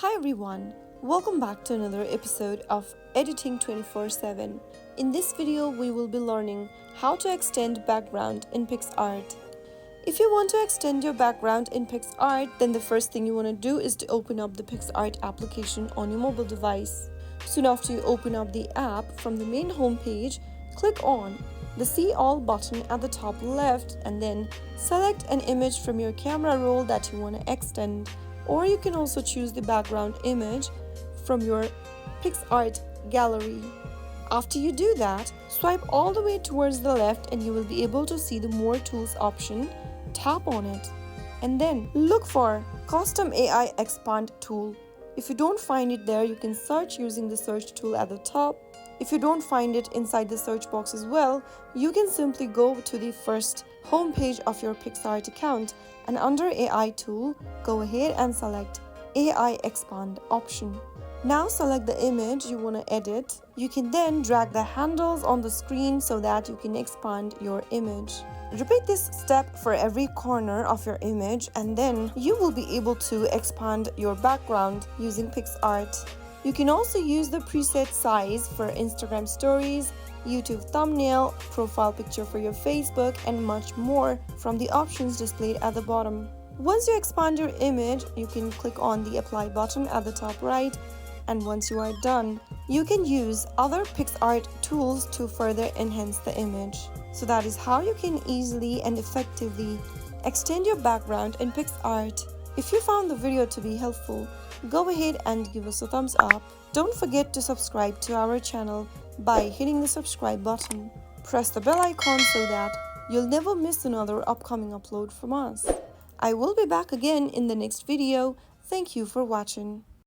Hi everyone, welcome back to another episode of Editing 24/7. In this video, we will be learning how to extend background in PicsArt. If you want to extend your background in PicsArt, then the first thing you want to do is to open up the PicsArt application on your mobile device. Soon after you open up the app, from the main home page, click on the See All button at the top left and then select an image from your camera roll that you want to extend. Or you can also choose the background image from your PicsArt gallery. After you do that, swipe all the way towards the left and you will be able to see the More Tools option. Tap on it and then look for Custom AI Expand tool. If you don't find it there, you can search using the search tool at the top. If you don't find it inside the search box as well, you can simply go to the first home page of your PicsArt account and under AI tool, go ahead and select AI Expand option. Now select the image you want to edit. You can then drag the handles on the screen so that you can expand your image. Repeat this step for every corner of your image and then you will be able to expand your background using PicsArt. You can also use the preset size for Instagram stories, YouTube thumbnail, profile picture for your Facebook, and much more from the options displayed at the bottom. Once you expand your image, you can click on the Apply button at the top right, and once you are done, you can use other PicsArt tools to further enhance the image. So that is how you can easily and effectively extend your background in PicsArt. If you found the video to be helpful, go ahead and give us a thumbs up. Don't forget to subscribe to our channel by hitting the subscribe button. Press the bell icon so that you'll never miss another upcoming upload from us. I will be back again in the next video. Thank you for watching.